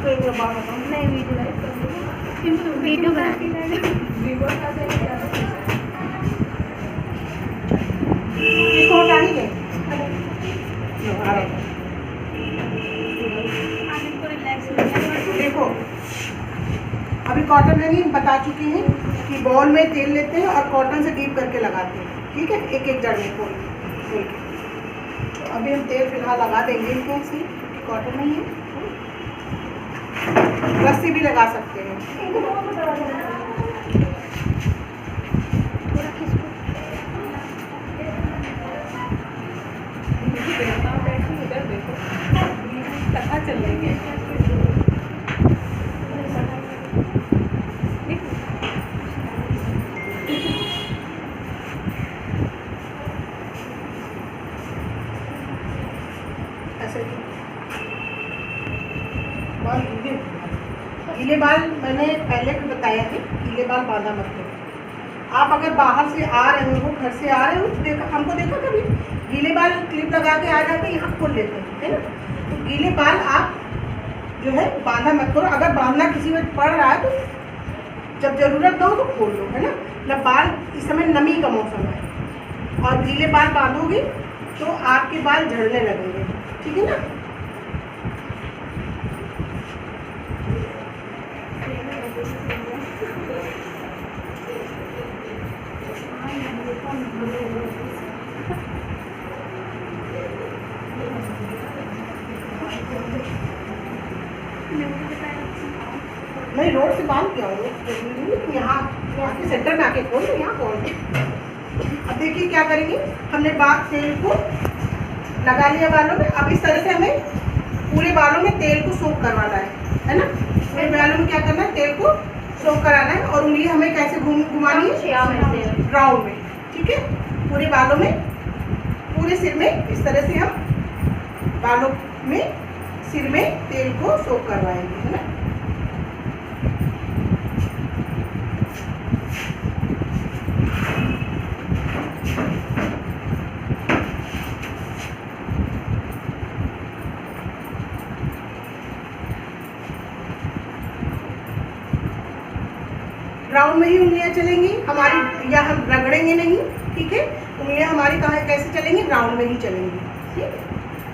नहीं वीडियो बना इसको हटा नहीं दे। देखो अभी कॉटन है नहीं, बता चुके हैं कि बॉल में तेल लेते हैं और कॉटन से डीप करके लगाते हैं। ठीक है, एक एक जड़ में खोल के। तो अभी हम तेल फिलहाल लगा देंगे इनको ऐसे, क्योंकि कॉटन नहीं है। रस्सी भी लगा सकते हैं। कथा चलेंगे ऐसे बाल गीले बाल मैंने पहले भी बताया है, गीले बाल बांधा मत करो। आप अगर बाहर से आ रहे हो, घर से आ रहे हो, तो देखा हमको देखा कभी गीले बाल क्लिप लगा के आ जाते हैं, यहाँ खोल लेते हैं, है ना। तो गीले बाल आप जो है बांधा मत करो। अगर बांधना किसी में पड़ रहा है तो जब ज़रूरत ना हो तो खोल लो, है ना। मतलब बाल इस समय नमी का मौसम है और गीले बाल बांधोगे तो आपके बाल झड़ने लगेंगे, ठीक है ना। नहीं, रोड से बांध के आओ, यहाँ आके सेंटर में आके खोल दो, यहाँ खोल दो। अब देखिए क्या करेंगे, हमने बाल तेल को लगा लिया बालों में। अब इस तरह से हमें पूरे बालों में तेल को सोख करवाना है ना। पूरे बालों में क्या करना है, तेल को सोख कराना है। और उंगली हमें कैसे घुमानी है, राउंड में, ठीक है। पूरे बालों में, पूरे सिर में इस तरह से हम बालों में, सिर में तेल को सोख करवाएंगे, है ना। राउंड में ही उंगलियां चलेंगी हमारी, या हम रगड़ेंगे नहीं, ठीक है। उंगलियां हमारी कहाँ कैसे चलेंगी, राउंड में ही चलेंगी, ठीक है।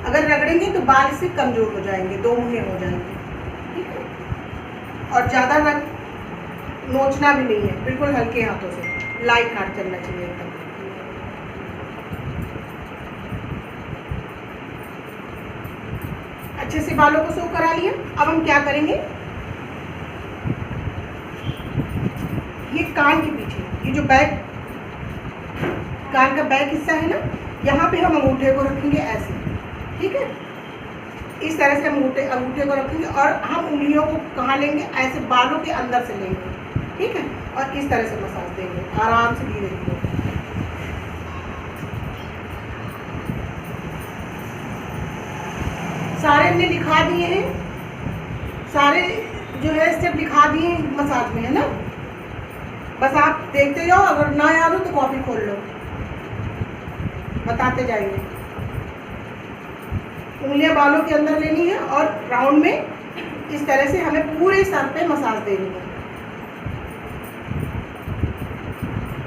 अगर रगड़ेंगे तो बाल इससे कमजोर हो जाएंगे, दो मुहे हो जाएंगे, ठीक है। और ज़्यादा नोचना भी नहीं है, बिल्कुल हल्के हाथों से, लाइट हाथ चलना चाहिए एकदम। अच्छे से बालों को सोख करा लिया। अब हम क्या करेंगे, ये कान के पीछे, ये जो बैक, कान का बैक हिस्सा है ना, यहाँ पे हम अंगूठे को रखेंगे ऐसे, ठीक है। इस तरह से हम अंगूठे को रखेंगे और हम उंगलियों को कहाँ लेंगे, ऐसे बालों के अंदर से लेंगे, ठीक है। और इस तरह से मसाज देंगे आराम से, धीरे धीरे। सारे हमने लिखा दिए हैं, सारे जो है स्टेप लिखा दिए हैं मसाज में, है ना। बस आप देखते जाओ, अगर ना याद हो तो कॉपी खोल लो, बताते जाएंगे। उंगलियां बालों के अंदर लेनी है और राउंड में इस तरह से हमें पूरे सर पे मसाज देनी है।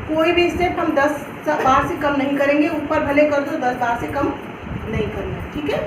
कोई भी स्टेप हम 10 बार से कम नहीं करेंगे, ऊपर भले कर दो, 10 बार से कम नहीं करना, ठीक है।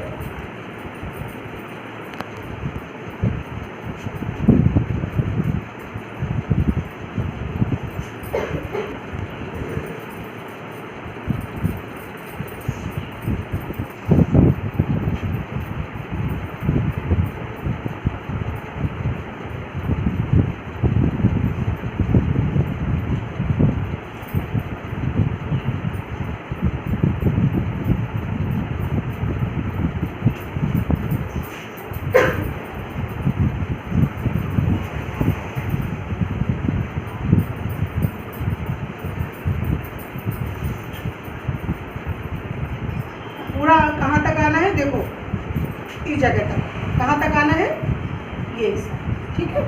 पूरा कहाँ तक आना है, देखो इस जगह तक, कहाँ तक आना है, ये हिस्सा, ठीक है।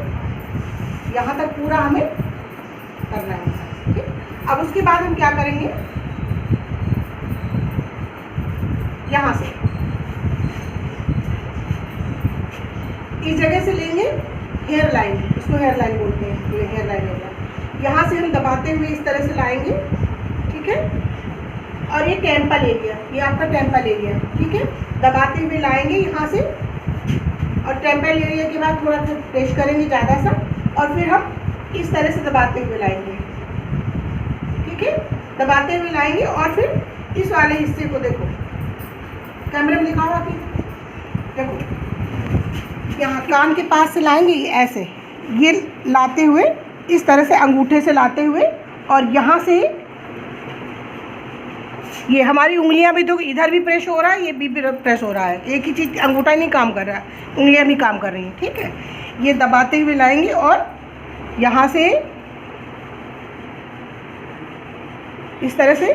यहाँ तक पूरा हमें करना है, ठीक है। अब उसके बाद हम क्या करेंगे, यहाँ से इस जगह से लेंगे हेयर लाइन, इसको हेयर लाइन बोलते हैं, ये हेयर लाइन होगा। यहाँ से हम दबाते हुए इस तरह से लाएंगे, ठीक है। और ये टेम्पल एरिया, ये आपका टेम्पल एरिया, ठीक है। दबाते हुए लाएंगे यहाँ से, और टेम्पल एरिया के बाद थोड़ा सा प्रेस करेंगे ज़्यादा सा, और फिर हम इस तरह से दबाते हुए लाएंगे, ठीक है। दबाते हुए लाएंगे और फिर इस वाले हिस्से को देखो, कैमरे में दिखाओ आप, देखो यहाँ कान के पास से लाएंगे ऐसे, ये लाते हुए इस तरह से अंगूठे से लाते हुए, और यहाँ से ये हमारी उंगलियां भी, तो इधर भी प्रेस हो रहा है, ये भी प्रेस हो रहा है, एक ही चीज़, अंगूठा नहीं काम कर रहा है, उंगलियां भी काम कर रही हैं, ठीक है। ये दबाते हुए लाएंगे और यहाँ से इस तरह से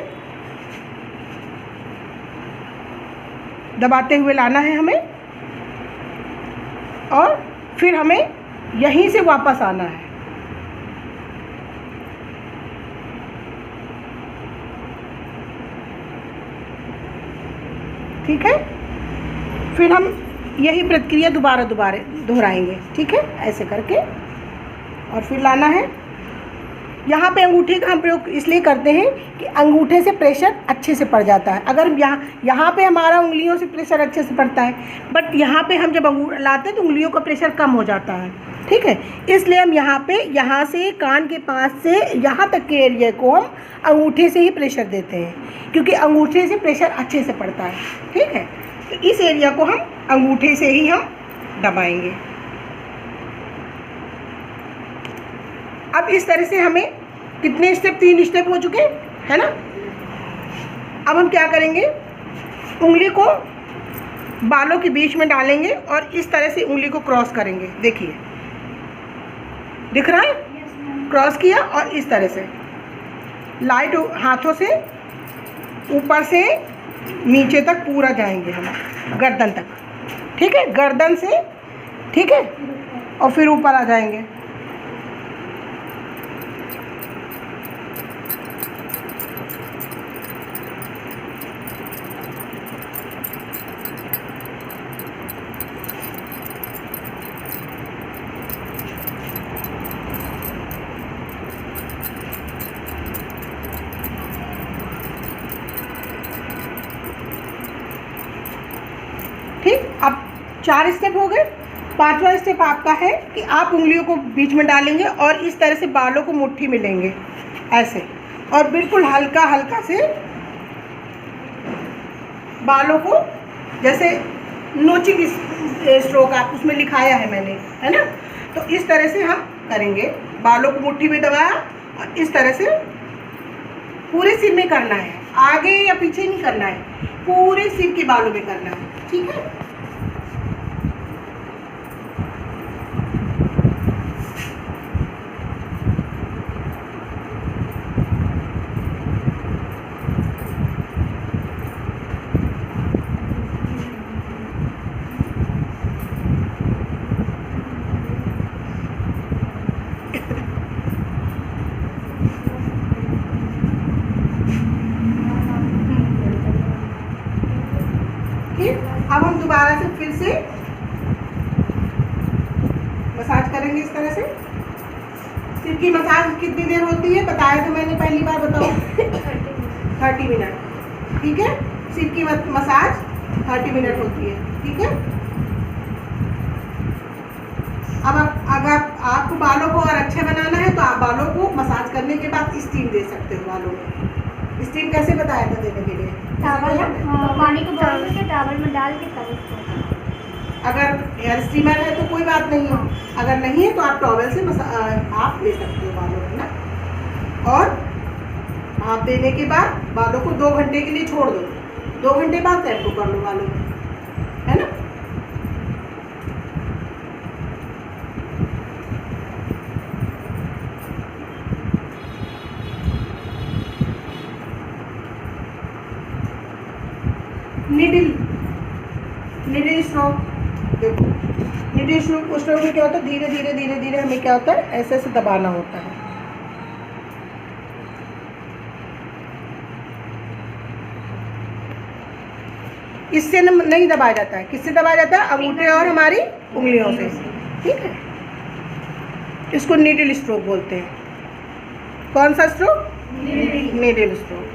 दबाते हुए लाना है हमें, और फिर हमें यहीं से वापस आना है, ठीक है। फिर हम यही प्रक्रिया दोबारा दोहराएंगे, ठीक है, ऐसे करके, और फिर लाना है। यहाँ पे अंगूठे का हम प्रयोग इसलिए करते हैं कि अंगूठे से प्रेशर अच्छे से पड़ जाता है। अगर यहाँ पे हमारा उंगलियों से प्रेशर अच्छे से पड़ता है, बट यहाँ पे हम जब लाते हैं तो उंगलियों का प्रेशर कम हो जाता है, ठीक है। इसलिए हम यहाँ से कान के पास से यहाँ तक के एरिया को हम अंगूठे से ही प्रेशर देते हैं, क्योंकि अंगूठे से प्रेशर अच्छे से पड़ता है, ठीक है। तो इस एरिया को हम अंगूठे से ही हम दबाएंगे। अब इस तरह से हमें कितने स्टेप, 3 स्टेप हो चुके हैं ना। अब हम क्या करेंगे, उंगली को बालों के बीच में डालेंगे और इस तरह से उंगली को क्रॉस करेंगे, देखिए दिख रहा है, क्रॉस किया, और इस तरह से लाइट हाथों से ऊपर से नीचे तक पूरा जाएंगे हम, गर्दन तक, ठीक है, गर्दन से, ठीक है, और फिर ऊपर आ जाएंगे। ठीक, अब 4 स्टेप हो गए। 5वां स्टेप आपका है कि आप उंगलियों को बीच में डालेंगे और इस तरह से बालों को मुट्ठी में लेंगे ऐसे, और बिल्कुल हल्का हल्का से बालों को, जैसे नोचिंग स्ट्रोक आप उसमें लिखाया है मैंने, है ना। तो इस तरह से हम करेंगे, बालों को मुट्ठी में दबाया और इस तरह से पूरे सिर में करना है, आगे या पीछे नहीं करना है, पूरे सिर के बालों में करना है, ठीक है। अब हम दोबारा से फिर से मसाज करेंगे इस तरह से। सिर की मसाज कितनी देर होती है बताया तो मैंने पहली बार, बताओ 30 मिनट, ठीक है। सिर की मसाज 30 मिनट होती है, ठीक है। अब अगर आपको बालों को और अच्छा बनाना है तो आप बालों को मसाज करने के बाद स्टीम दे सकते हो बालों में। स्टीम कैसे बताया था देने के लिए? टॉवल, पानी को बॉईल करके टॉवल में डाल के तब उसको, अगर हेयर स्टीमर है तो कोई बात नहीं है, अगर नहीं है तो आप टॉवल से आप ले सकते हो बालों में ना। और आप देने के बाद बालों को 2 घंटे के लिए छोड़ दो, 2 घंटे बाद शैम्पू कर लो बालों में, है ना। निडिल स्ट्रोक, देखो निडिल स्ट्रोक में क्या होता है, धीरे धीरे धीरे धीरे हमें क्या होता है, ऐसे ऐसे दबाना होता है। इससे नहीं दबाया जाता है। किससे दबाया जाता है? अंगूठे और हमारी उंगलियों से। ठीक है, इसको नीडल स्ट्रोक बोलते हैं। कौन सा स्ट्रोक? Needle stroke.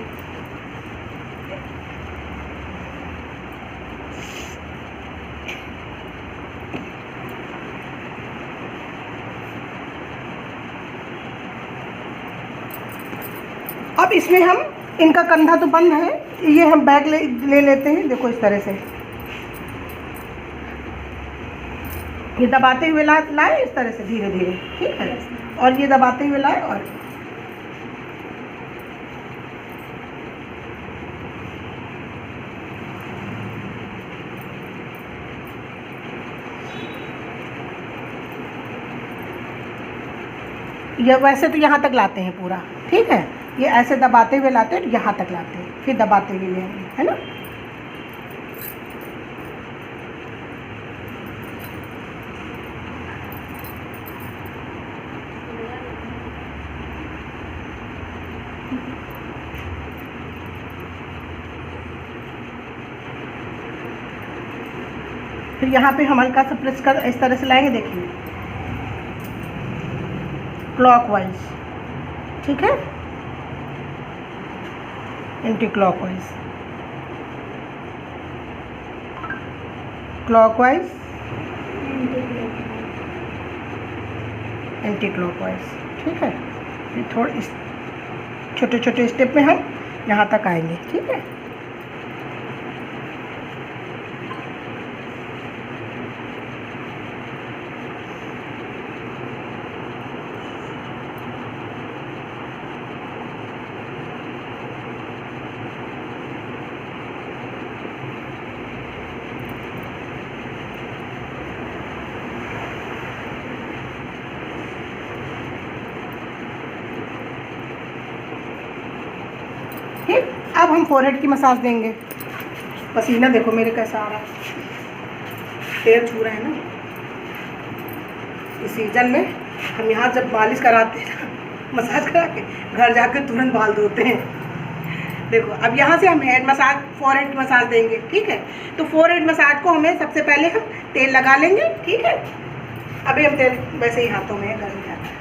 अब इसमें हम, इनका कंधा तो बंद है, ये हम बैक ले लेते हैं। देखो इस तरह से ये दबाते हुए लाए इस तरह से धीरे धीरे। ठीक है, और ये दबाते हुए लाए और ये वैसे तो यहाँ तक लाते हैं पूरा। ठीक है, ये ऐसे दबाते हुए लाते हैं, यहाँ तक लाते हैं, फिर दबाते हुए ले आएंगे, है ना। फिर यहाँ पे हम हल्का सा प्रेस कर इस तरह से लाएंगे। देखिए क्लॉकवाइज। ठीक है, anti clockwise, clockwise, anti clockwise. ठीक है, फिर थोड़े इस छोटे छोटे स्टेप में हम यहाँ तक आएंगे। ठीक है, ठीक। अब हम फोरहेड की मसाज देंगे। पसीना देखो मेरे कैसा आ रहा है, पैर छू रहे हैं ना। इस सीजन में हम यहाँ जब मालिश कराते हैं ना, मसाज करा के घर जाकर तुरंत बाल धोते हैं। देखो अब यहाँ से हम हेड मसाज, फोरहेड मसाज देंगे। ठीक है, तो फोरहेड मसाज को हमें सबसे पहले हम तेल लगा लेंगे। ठीक है, अभी हम तेल वैसे ही हाथों में गर्म जाता है,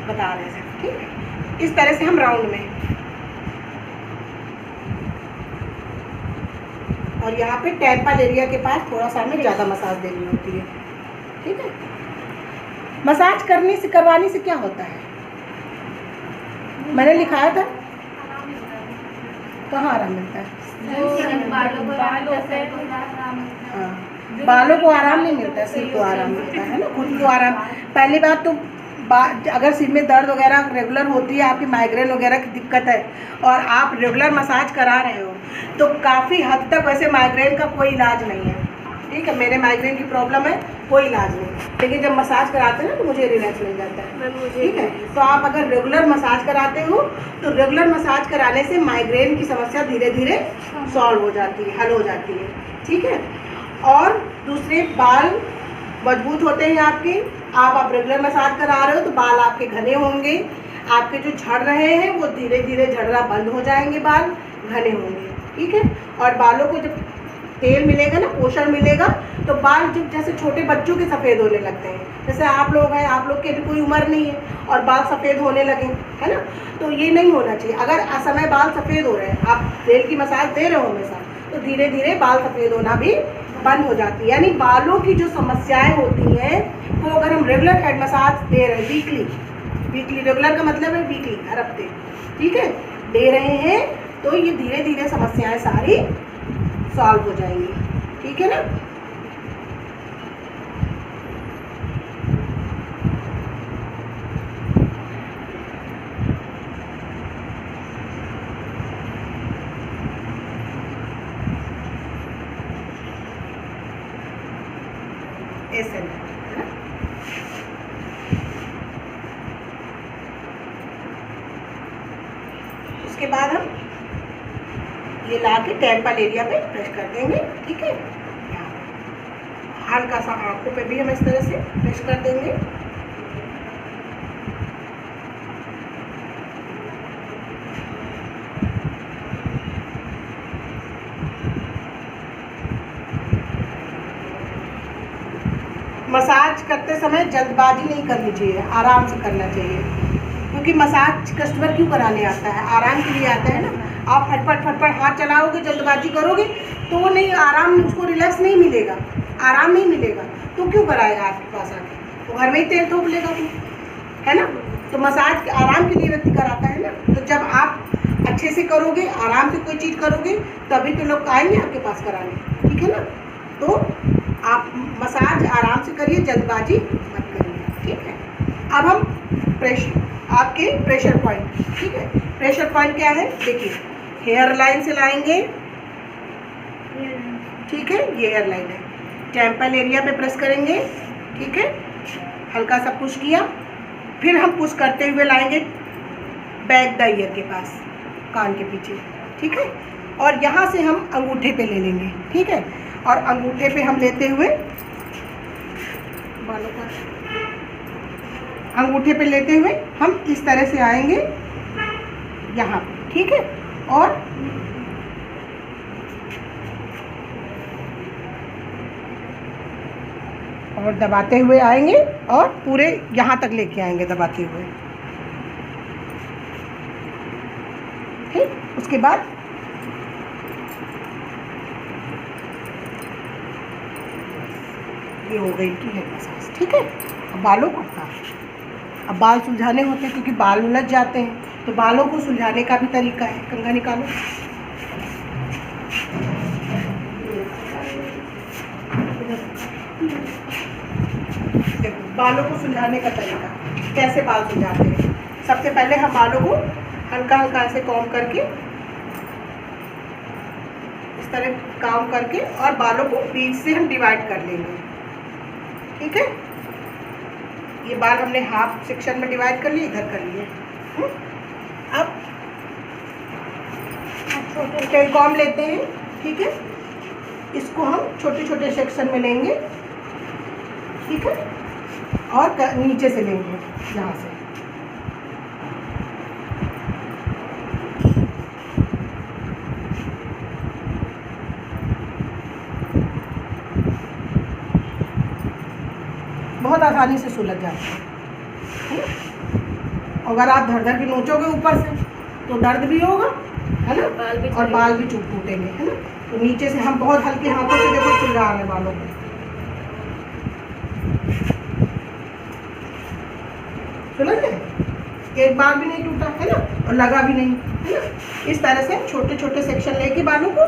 बता रहे हैं। ठीक है, इस तरह से हम राउंड में, और यहाँ पे टेम्पल एरिया के पास थोड़ा सा हमें ज़्यादा मसाज देनी होती है। ठीक है, मसाज करवाने से क्या होता है? मैंने लिखाया था, कहाँ आराम मिलता है? हाँ, बालों को आराम नहीं मिलता है, सिर को आराम मिलता है ना, खुद को आराम। पहली बात तो अगर सिर में दर्द वगैरह रेगुलर होती है, आपकी माइग्रेन वगैरह की दिक्कत है और आप रेगुलर मसाज करा रहे हो, तो काफ़ी हद तक वैसे माइग्रेन का कोई इलाज नहीं है। ठीक है, मेरे माइग्रेन की प्रॉब्लम है, कोई इलाज नहीं, लेकिन जब मसाज कराते हैं ना तो मुझे रिलैक्स मिल जाता है। ठीक है, तो आप अगर रेगुलर मसाज कराते हो तो रेगुलर मसाज कराने से माइग्रेन की समस्या धीरे धीरे सॉल्व हो जाती है, हल हो जाती है। ठीक है, और दूसरे बाल मजबूत होते हैं आपके। आप रेगुलर मसाज करा रहे हो तो बाल आपके घने होंगे, आपके जो झड़ रहे हैं वो धीरे धीरे झड़ना बंद हो जाएंगे, बाल घने होंगे। ठीक है, और बालों को जब तेल मिलेगा ना, पोषण मिलेगा, तो बाल जब जैसे छोटे बच्चों के सफ़ेद होने लगते हैं, जैसे आप लोग हैं, आप लोग की भी कोई उम्र नहीं है और बाल सफ़ेद होने लगे, है ना, तो ये नहीं होना चाहिए। अगर असमय बाल सफ़ेद हो रहे हैं, आप तेल की मसाज दे रहे हो हमेशा, तो धीरे धीरे बाल सफ़ेद होना भी बंद हो जाती है। यानी बालों की जो समस्याएं होती हैं वो अगर हम रेगुलर हेड मसाज दे रहे हैं, वीकली रेगुलर का मतलब है वीकली, हर हफ्ते, ठीक है, दे रहे हैं, तो ये धीरे धीरे समस्याएं सारी सॉल्व हो जाएंगी। ठीक है ना। ऐसे है ना? उसके बाद हम ये ला के टेम्पल एरिया पे प्रेस कर देंगे। ठीक है, यहाँ हल्का सा आंखों पे भी हम इस तरह से प्रेस कर देंगे। मसाज करते समय जल्दबाजी नहीं करनी चाहिए, आराम से करना चाहिए, क्योंकि मसाज कस्टमर क्यों कराने आता है, आराम के लिए आता है ना। आप फटफट हाथ चलाओगे, जल्दबाजी करोगे तो वो नहीं, आराम, उसको रिलैक्स नहीं मिलेगा, आराम नहीं मिलेगा, तो क्यों कराएगा आपके पास आके? तो घर में ही तेल थोप लेगा वो, है ना। तो मसाज आराम के लिए व्यक्ति कराता है ना। तो जब आप अच्छे से करोगे, आराम से कोई चीज़ करोगे, तभी तो लोग आएंगे आपके पास कराने, ठीक है ना। तो आप मसाज आराम से करिए, जल्दबाजी मत करिए, ठीक है। अब हम आपके प्रेशर पॉइंट, ठीक है। प्रेशर पॉइंट क्या है, देखिए, हेयर लाइन से लाएंगे, ठीक है, ये हेयर लाइन है। टेम्पल एरिया पे प्रेस करेंगे, ठीक है, हल्का सा पुश किया, फिर हम पुश करते हुए लाएंगे बैक द ईयर के पास, कान के पीछे, ठीक है। और यहाँ से हम अंगूठे पे ले लेंगे, ठीक है। और अंगूठे पे हम लेते हुए बालों का, अंगूठे पे लेते हुए हम इस तरह से आएंगे यहाँ पे, ठीक है। और दबाते हुए आएंगे और पूरे यहाँ तक लेके आएंगे दबाते हुए, ठीक। उसके बाद ये हो गई की हेड मसाज, ठीक है। अब बालों को अब बाल सुलझाने होते हैं, क्योंकि बाल उलझ जाते हैं, तो बालों को सुलझाने का भी तरीका है। कंघा निकालो, देखो बालों को सुलझाने का तरीका, कैसे बाल सुलझाते हैं। सबसे पहले हम बालों को हल्का हल्का ऐसे कॉम्ब करके, इस तरह काम करके, और बालों को बीच से हम डिवाइड कर लेंगे, ठीक है। ये बाल हमने हाफ सेक्शन में डिवाइड कर लिए, इधर कर लिए। अब छोटे कॉम्ब लेते हैं, ठीक है। इसको हम छोटे छोटे सेक्शन में लेंगे, ठीक है, और नीचे से लेंगे, यहाँ से। बहुत आसानी से सुलझ जाता है। अगर आप धड़ के नोचोगे ऊपर से तो दर्द भी होगा, है ना, और बाल भी टूटेंगे, है ना। तो नीचे से हम बहुत हल्के हाथों से देखो सुलझा रहे हैं बालों को, सुलझ गए, एक बाल भी नहीं टूटा, है ना, और लगा भी नहीं, है ना। इस तरह से छोटे छोटे सेक्शन लेके बालों को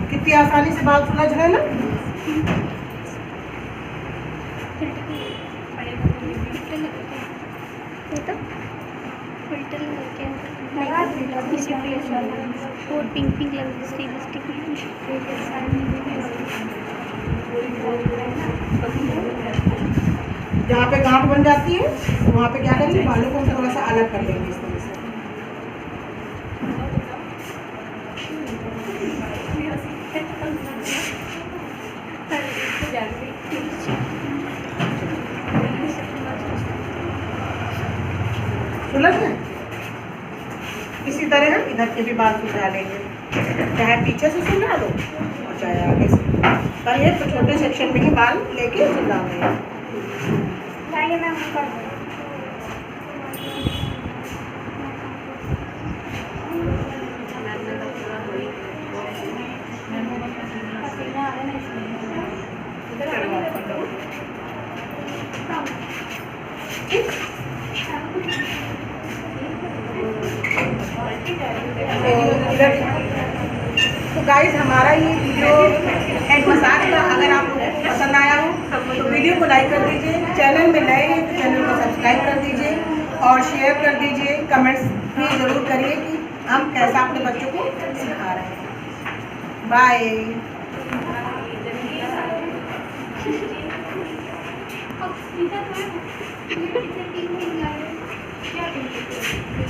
कितनी आसानी से बाल सुलझ रहे हैं ना। और पिंक पिंक लिपस्टिक जहाँ पे गांठ बन जाती है वहाँ पे क्या करेंगे, बालों को हम थोड़ा सा अलग कर लेंगे इस तरह से। सुलझ गए। इसी तरह हम इधर के भी बाल सुलझा लेंगे, चाहे पीछे से सुलझा लो और चाहे आगे से, पर ये तो छोटे सेक्शन में ही बाल लेके सुलझा देंगे। तो गाइज हमारा ये वीडियो हेड मसाज का अगर आपको पसंद आया हो तो वीडियो को लाइक कर दीजिए, चैनल में नए हैं तो चैनल को सब्सक्राइब कर दीजिए और शेयर कर दीजिए, कमेंट्स भी ज़रूर करिए कि हम जैसा अपने बच्चों को सिखा रहे हैं। बाय। अब सीधा तो है ना।